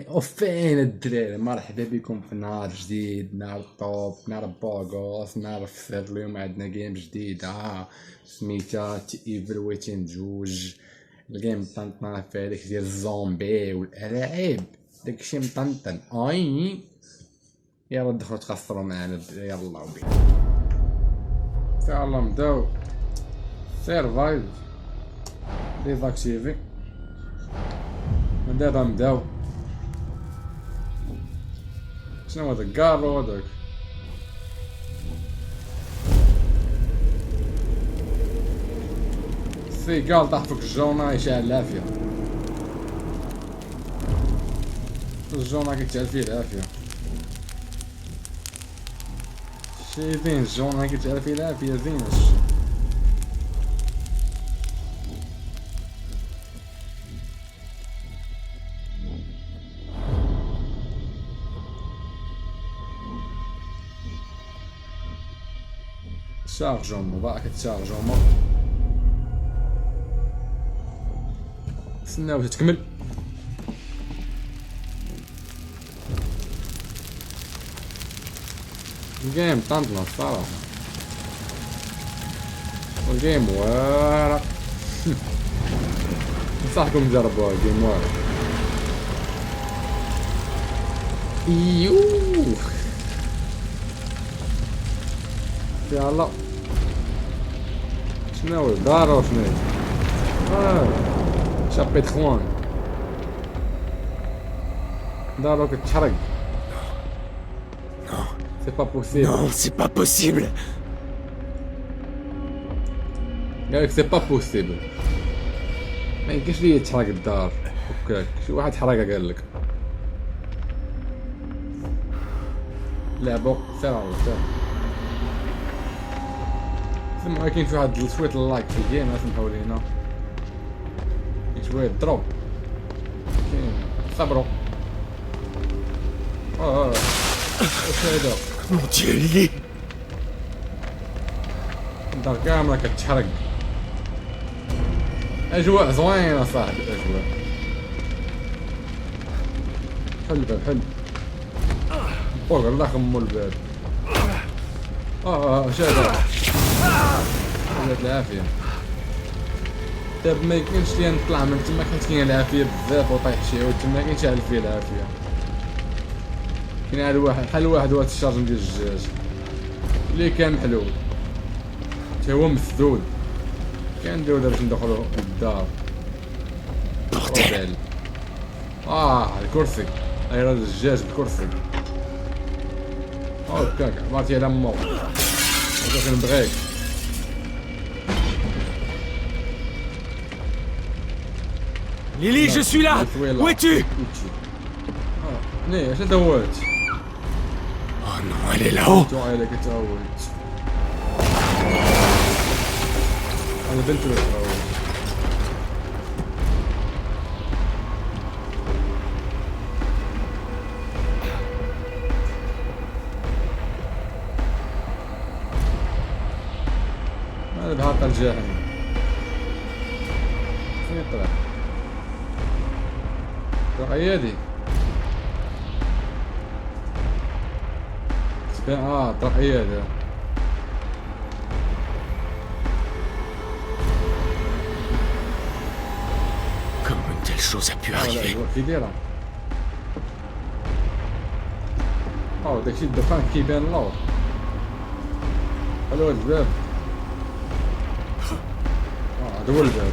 وفين الدراري، مرحبا بكم في نهار جديد، نهار طوب، نهار بوغوس، نهار فصل. اليوم عندنا جيم جديدة سميتها ايفل ويتين جوج. الجيم طنطنا فيها داك ديال الزومبي والألاعيب، داكشي مطنطن. اي يلا دخلوا تخسروا معنا الدراري، يلا بينا. يلا نبداو. سيرفايف ديزاكتيفي. دابا نبداو. شنو هذا كارو هذاك؟ السيقال طاح فوق الجونة يشعل العافية. الجونة كيتشعل فيه العافية. شي زين الجونة كيتشعل فيه العافية زينش. شارجومون باقي كتشارجومون. نستناو تكمل. الجيم طنطنا الصراحة، والجيم واعرة. نصحكم تجربوها، الجيم واعرة. ايوه يلا شنو دارو شنو شابيت خوان دارو كتحرق. سي با بوسيبل. Non, c'est pas possible. قالك سي با بوسيبل، ما يمكنش ليا تحرق الدار هكاك. شي واحد حرقها قالك. لعبو سير على سير. ثم كاين في واحد شوية اللايك في الجيم، سمحوا لينا كاين شوية دروب. كاين صبروا. واش هادا؟ Mon Dieu, Lily. الدار كاملة كتحرق. أجواء زوينة صاحبي، الأجواء. حل الباب حل. فوق الله خمو الباب. واش هادا؟ خلات العافية. دابا ميكنش ليا نطلع من تما حيت كاين العافية بزاف وطيح شي عود تما كينشعل فيه العافية. كاين هاد واحد بحال واحد هو الشارجم ديال الدجاج اللي كان محلول تا هو مسدود. كنديرو دابا باش ندخلو للدار. Bordel. الكرسي. هذا الدجاج بالكرسي. هكاك عبرتي على مو. هذا كنبغيك. Lily, je suis là. Où es-tu? ني اش دوات؟ Oh non, elle est là-haut. توعي كتهوت. انا بنت كتهوت. هذا بحق الجاهل. فين طلع؟ طلع عيادي. طلع عيادي. Comment une telle chose a pu arriver? في ديرها. داكشي الدخان كيبان اللور. هذا هو الباب. هذا هو الباب.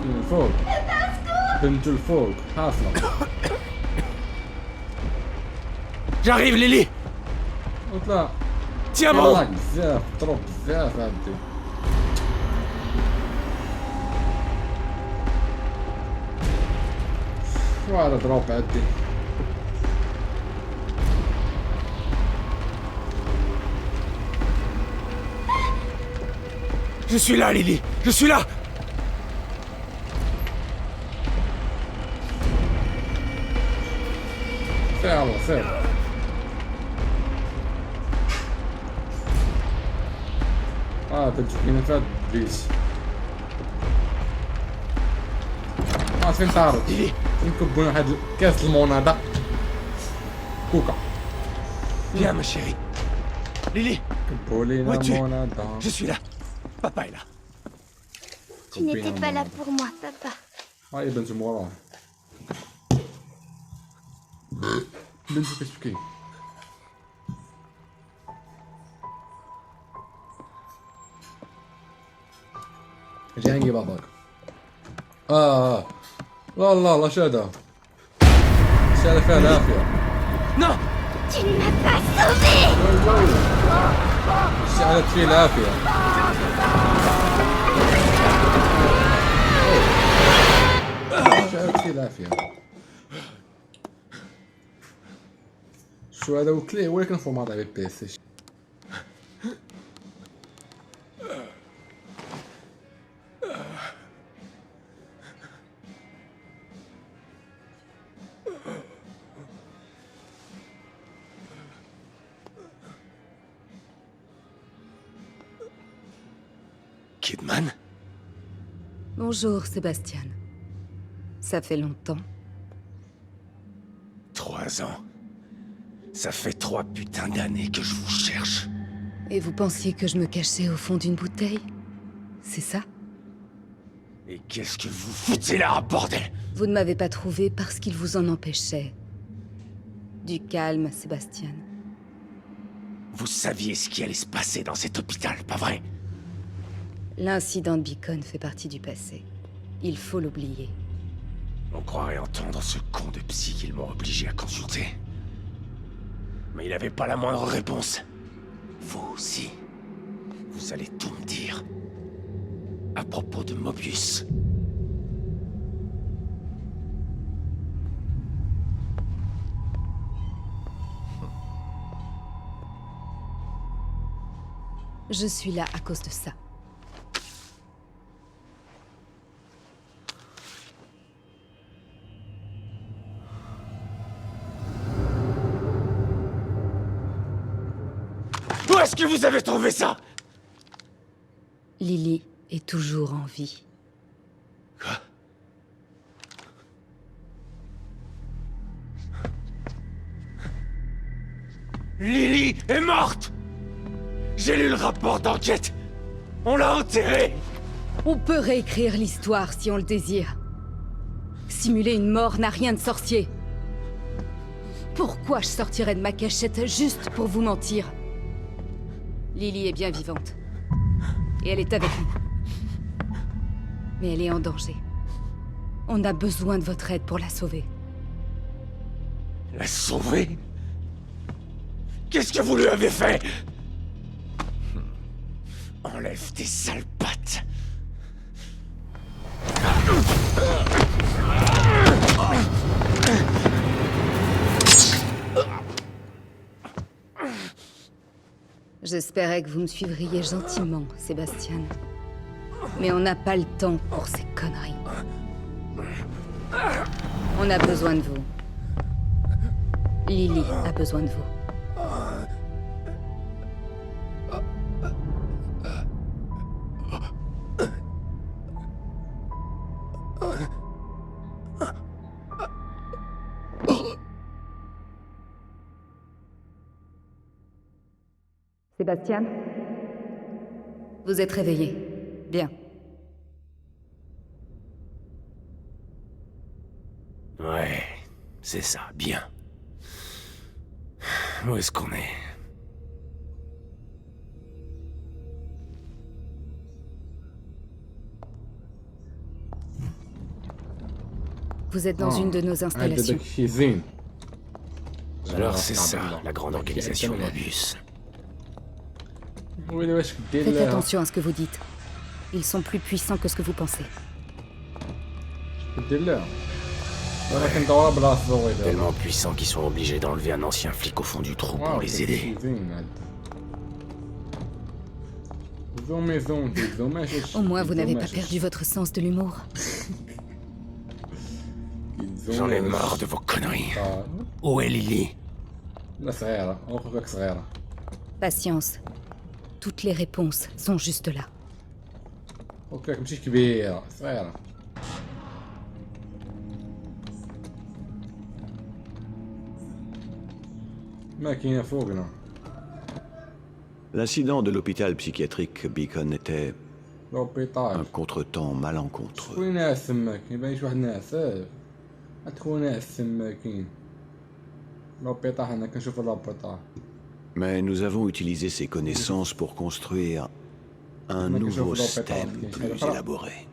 الفوق. بنت الفوق حاصلة. J'arrive, Lily. وطلع. Tiens bon. يلاه بزاف طروب بزاف عندي. شو هذا دروب عندي؟ Je suis là, Lily. Je suis là. يلا سير. تجينا فات بيت فين تعرض نكبوا واحد كاس المونادا كوكا Viens, ma chérie. Lily, كبوا لينا Où es-tu المونادا je suis là. Papa est là. Tu n'étais pas là pour moi, papa. هاي بنت موراه بنت كتبكي جاي نجيب باباك لا لا لا شادا شادا فيها العافية Non. Tu ne m'as pas sauvé. شادت فيه العافية شادت فيه العافية شو هذا وكلي وين كنفو مع لعبة بي اس Kidman. Bonjour, Sébastien. Ça fait longtemps. 3 ans. Ça fait 3 putains d'années que je vous cherche. Et vous pensiez que je me cachais au fond d'une bouteille? C'est ça? Et qu'est-ce que vous foutez là, bordel? Vous ne m'avez pas trouvé parce qu'il vous en empêchait. Du calme, Sébastien. Vous saviez ce qui allait se passer dans cet hôpital, pas vrai? L'incident de Beacon fait partie du passé. Il faut l'oublier. On croirait entendre ce con de psy qu'ils m'ont obligé à consulter. Mais il avait pas la moindre réponse. Vous aussi. Vous allez tout me dire. À propos de Mobius. Je suis là à cause de ça. Où est-ce que vous avez trouvé ça? Lily est toujours en vie. Quoi? Lily est morte! J'ai lu le rapport d'enquête! On l'a enterrée! On peut réécrire l'histoire si on le désire. Simuler une mort n'a rien de sorcier. Pourquoi je sortirais de ma cachette juste pour vous mentir? Lily est bien vivante. Et elle est avec nous. Mais elle est en danger. On a besoin de votre aide pour la sauver. La sauver? Qu'est-ce que vous lui avez fait? Enlève tes sales pattes. J'espérais que vous me suivriez gentiment, Sébastien. Mais on n'a pas le temps pour ces conneries. On a besoin de vous. Lily a besoin de vous. Sébastien? Vous êtes réveillé. Bien. Ouais, c'est ça, bien. Où est-ce qu'on est? Vous êtes dans une de nos installations. Alors c'est ça, la grande organisation Mobius. Faites attention à ce que vous dites. Ils sont plus puissants que ce que vous pensez. Tellement puissants qu'ils sont obligés d'enlever un ancien flic au fond du trou pour les aider. Au moins, vous n'avez pas perdu votre sens de l'humour. J'en ai marre de vos conneries. Où est Lily? Patience. Toutes les réponses sont juste là. اوكي ماشي كبيرة صغيرة. ماكينة فوقنا. L'incident de l'hôpital psychiatrique Beacon était un لوبيطال. contretemps malencontreux. شكون ناعس تما كاين باين شي واحد ناعسات. تكون ناعس تما كاين. لوبيطال حنا كنشوفو لوبيطال. Mais nous avons utilisé ces connaissances pour construire un nouveau système plus élaboré.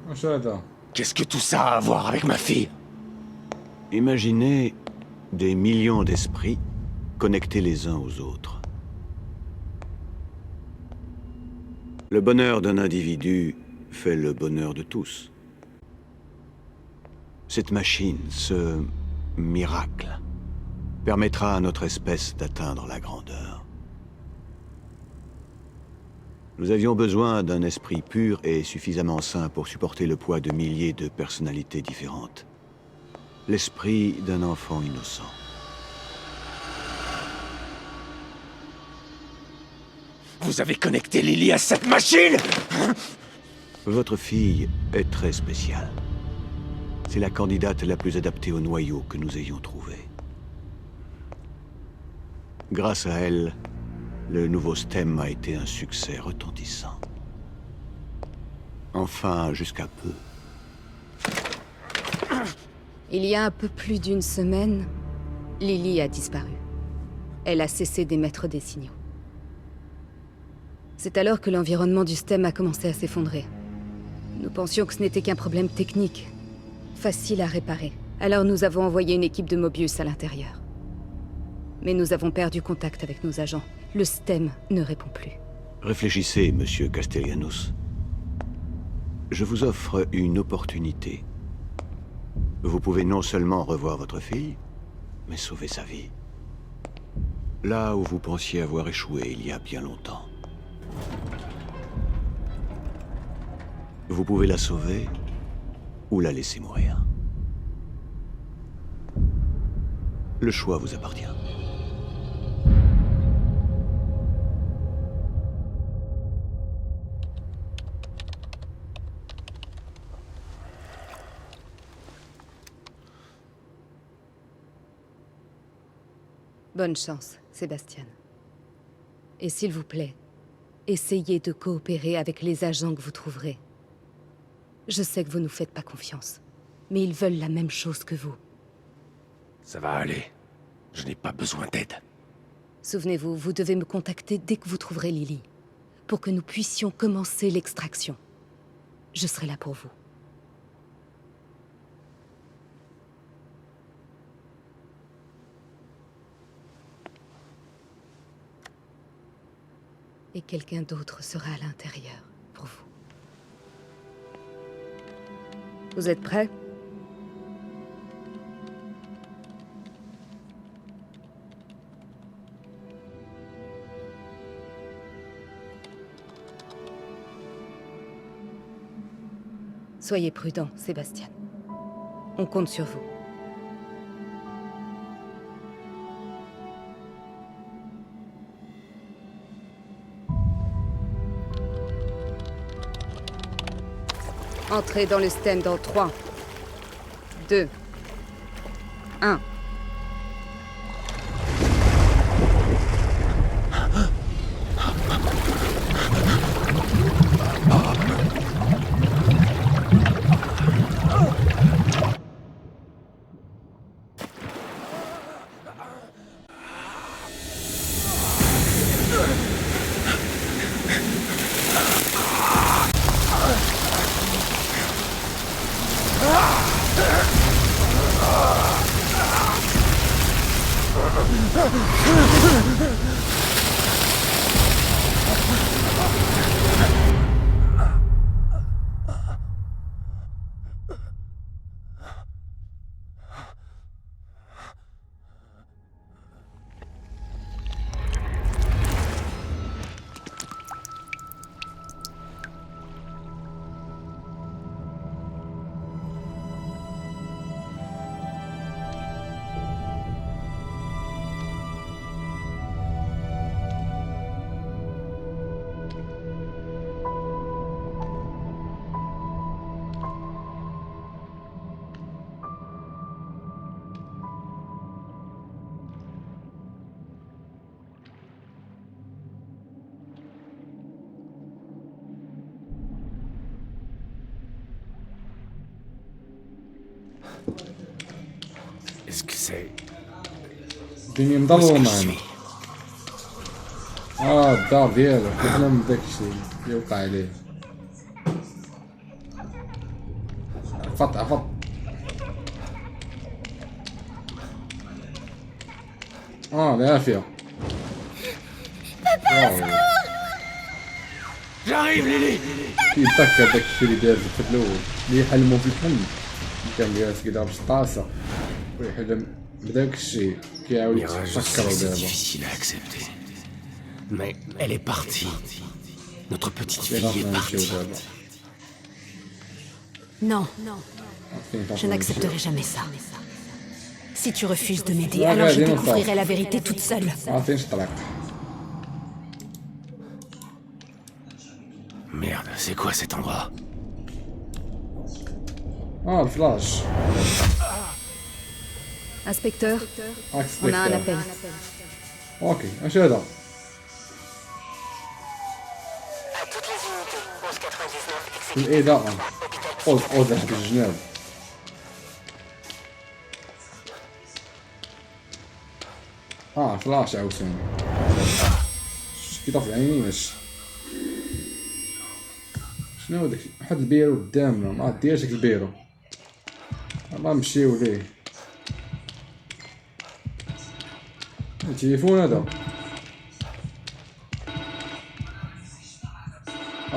واش هذا؟ Qu'est-ce que tout ça a à voir avec ma fille? Imaginez des millions d'esprits connectés les uns aux autres. Le bonheur d'un individu fait le bonheur de tous. Cette machine, ce miracle, permettra à notre espèce d'atteindre la grandeur. Nous avions besoin d'un esprit pur et suffisamment sain pour supporter le poids de milliers de personnalités différentes. L'esprit d'un enfant innocent. Vous avez connecté Lily à cette machine? Votre fille est très spéciale. C'est la candidate la plus adaptée au noyau que nous ayons trouvé. Grâce à elle, le nouveau STEM a été un succès retentissant. Enfin, jusqu'à peu. Il y a un peu plus d'une semaine, Lily a disparu. Elle a cessé d'émettre des signaux. C'est alors que l'environnement du STEM a commencé à s'effondrer. Nous pensions que ce n'était qu'un problème technique, facile à réparer. Alors nous avons envoyé une équipe de Mobius à l'intérieur. Mais nous avons perdu contact avec nos agents. Le STEM ne répond plus. Réfléchissez, monsieur Castellanos. Je vous offre une opportunité. Vous pouvez non seulement revoir votre fille, mais sauver sa vie. Là où vous pensiez avoir échoué il y a bien longtemps. Vous pouvez la sauver ou la laisser mourir. Le choix vous appartient. Bonne chance, Sébastien. Et s'il vous plaît, essayez de coopérer avec les agents que vous trouverez. Je sais que vous nous faites pas confiance, mais ils veulent la même chose que vous. Ça va aller. Je n'ai pas besoin d'aide. Souvenez-vous, vous devez me contacter dès que vous trouverez Lily, pour que nous puissions commencer l'extraction. Je serai là pour vous. Et quelqu'un d'autre sera à l'intérieur, pour vous. Vous êtes prêts? Soyez prudent, Sébastien. On compte sur vous. Entrez dans le STEM dans 3, 2, 1. C'est الدنيا où est-ce مضلمة que je معنا. suis? الدار ديالو كيحلم بداكشي اللي وقع عليه. عفط عفط. العافية. J'arrive, Lily! كيتذكر داكشي اللي دار في الأول اللي يحلمو في الحلم. كان جالس كيضرب شطاسة ويحلم بداكشي كيعاود Mira, je sais يتفكرو que c'est دابا. difficile à accepter. Mais elle est partie. Notre petite كي fille غادي est نمشيو partie. دابا. Non, فين je غادي n'accepterai نمشيو. jamais ça. Si tu refuses de m'aider, Ouais, alors je vas-y, on découvrirai part. la vérité toute seule. عارفينش الطريق. Merde, c'est quoi cet endroit? الفلاش. Inspecteur, راك on a un سبيكتر. appel. اوكي اش هذا؟ الإضاءة. أوز حق الجناب. فلاش عاوتاني. كيطفي عينيناش. شنو هو داك؟ واحد البيرو قدامنا، ما ديرش داك البيرو. يلاه نمشيو ليه. التليفون هذا.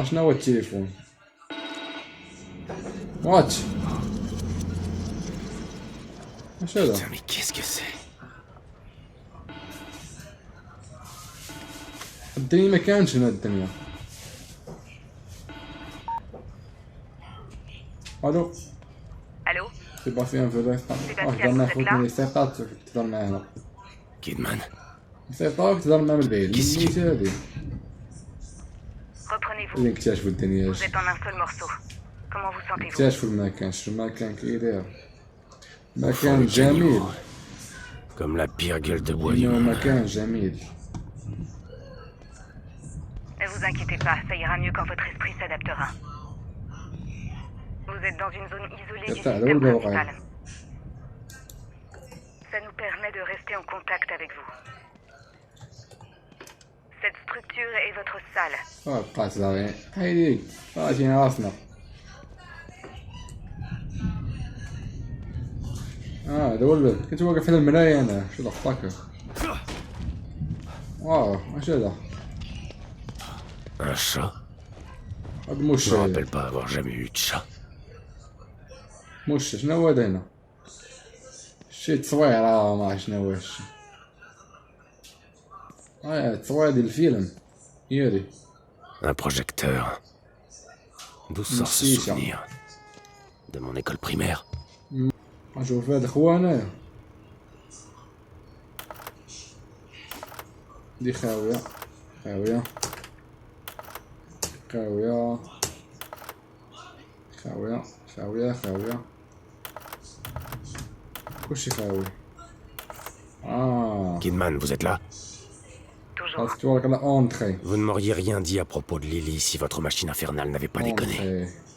شنو هو التليفون؟ وات اش هذا؟ Putain, mais qu'est-ce que c'est? الدنيا ما كانش هنا الدنيا. الو Allô? سيباستيان في الريستا. سيباستيان، تقدر vous ناخذ êtes là? من السيطات تقدر معنا. Kidman, السيطات تقدر معنا من البعيد. كيسكي. نيت هادي Reprenez-vous. اللي نكتشفوا الدنيا. Vous êtes en un seul morceau. Comment vous sentez-vous? نكتشفوا المكان. شو المكان كيداير؟ مكان جميل. comme la pire gueule de bois du إنه monde. مكان جميل. Ne vous inquiétez pas, ça ira mieux quand votre esprit s'adaptera. Vous êtes dans une zone isolée du Attends, système là où le principal. Ça nous permet de rester en contact avec vous. Cette structure est votre salle. بقات باغي هايدي عاطينا راسنا. هذا هو الباب. كنت واقف على المراية انا. شو ذا فاكر؟ واو اش هذا؟ Un chat? هاد Je موش. me rappelle pas avoir jamais eu de chat. موش شنو هو هذا هنا؟ شي تصويرة ما عرفت شنو واش. تصويرة ديال الفيلم. يوري. Un projecteur. D'où sort ce Si, ça. souvenir? De mon école primaire. نشوف هاد الخوا هنايا. دي خاوية. خاوية. خاوية. خاوية. خاوية. خاوية. كلشي خاوي. Kidman, vous êtes là? Toujours. خاصك تورك على اونتخي. Vous ne m'auriez rien dit à propos de Lily si votre machine infernale n'avait pas déconné. اونتخي.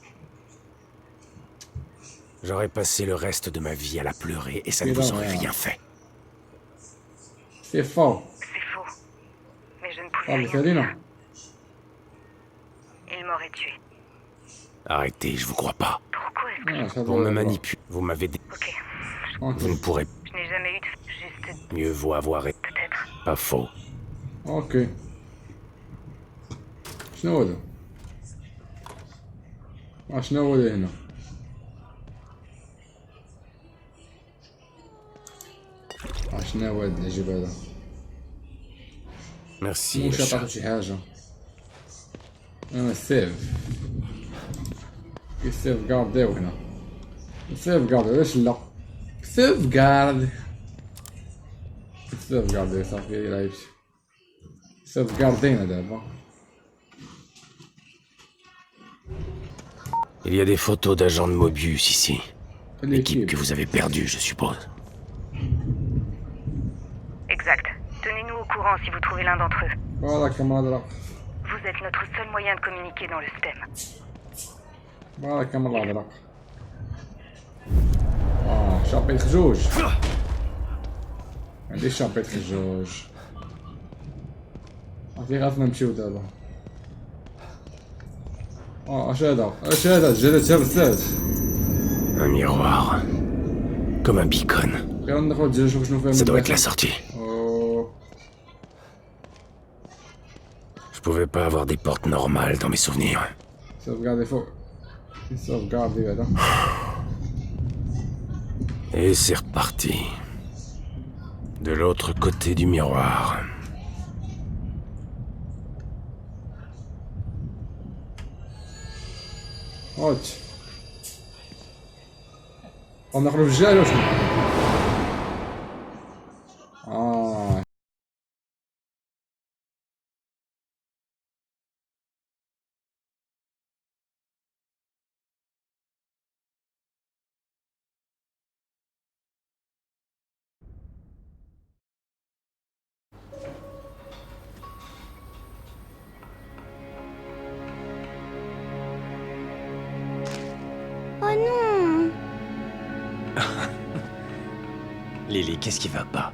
J'aurais passé le reste de ma vie à la pleurer et ça ne Mais vous non, aurait rien. rien fait. سي فو. C'est faux. Mais je ne pouvais صافي rien سالينا. dire. Il m'aurait tué. Arrêtez, je vous crois pas. Pourquoi est-ce que هذا Pour me هو. manipuler, vous m'avez dit. Ok. Vous اوكي. ne pourrez Je n'ai jamais eu de... Juste... mieux vaut avoir été. Peut-être. Pas faux. اوكي. شنو هذا؟ شنو هو هذا هنا؟ شنو هو هاد العجب هذا؟ Merci, le واش chat. عطاتو شي حاجة؟ سيف. سيف كارديو هنا. سيف كارديو علاش لا؟ سيف كارد. سيف كارديو صافي لعبت. سيف كاردينا دابا. Il y a des photos d'agents de Mobius ici. L'équipe L'équipe. que vous avez perdue, je suppose. Exact. Tenez-nous au courant si vous trouvez l'un d'entre eux. فوالا كاميرا درا. Vous êtes notre seul moyen de communiquer dans le STEM. فوالا كاميرا درا. شابي الخجوج. عنديش شابتر جوج عطي غاف نمشيو دابا اش هذا جلد تبرتات Un miroir. Comme un beacon. غير ندخل ديال نشوف شنو فيها Ça doit être la الداخل. sortie. أوه. Je pouvais pas avoir des portes normales dans mes souvenirs. sauvegarder فوق sauvegarder هذا Et c'est reparti. De l'autre côté du miroir. هوت غنخرج الجال واش Oh non. Lily, qu'est-ce qui va pas?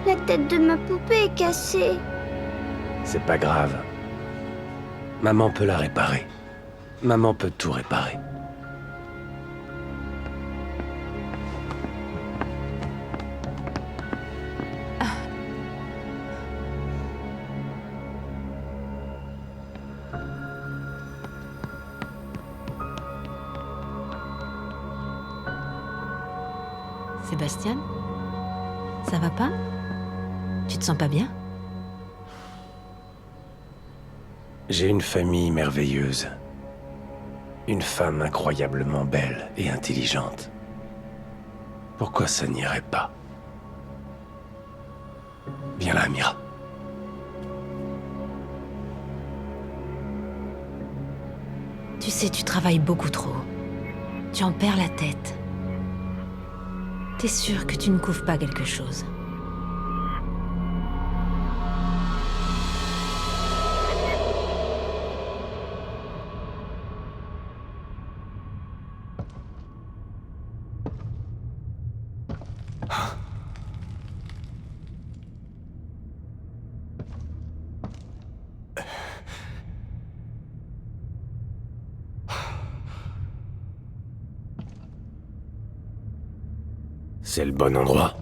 La tête de ma poupée est cassée. C'est pas grave. Maman peut la réparer. Maman peut tout réparer. Sébastien? Ça va pas? Tu te sens pas bien? J'ai une famille merveilleuse. Une femme incroyablement belle et intelligente. Pourquoi ça n'irait pas? Viens là, Mira. Tu sais, tu travailles beaucoup trop. Tu en perds la tête. T'es sûr que tu ne couvres pas quelque chose? C'est le bon endroit.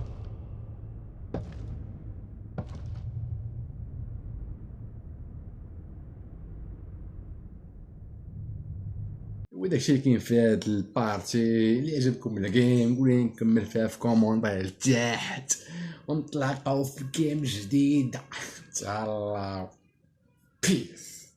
وداكشي اللي كاين في هاد البارتي اللي عجبكم الجيم قولي نكمل فيها في كومونتير لتحت ونتلاقاو في جيم جديد تهلاو بيس.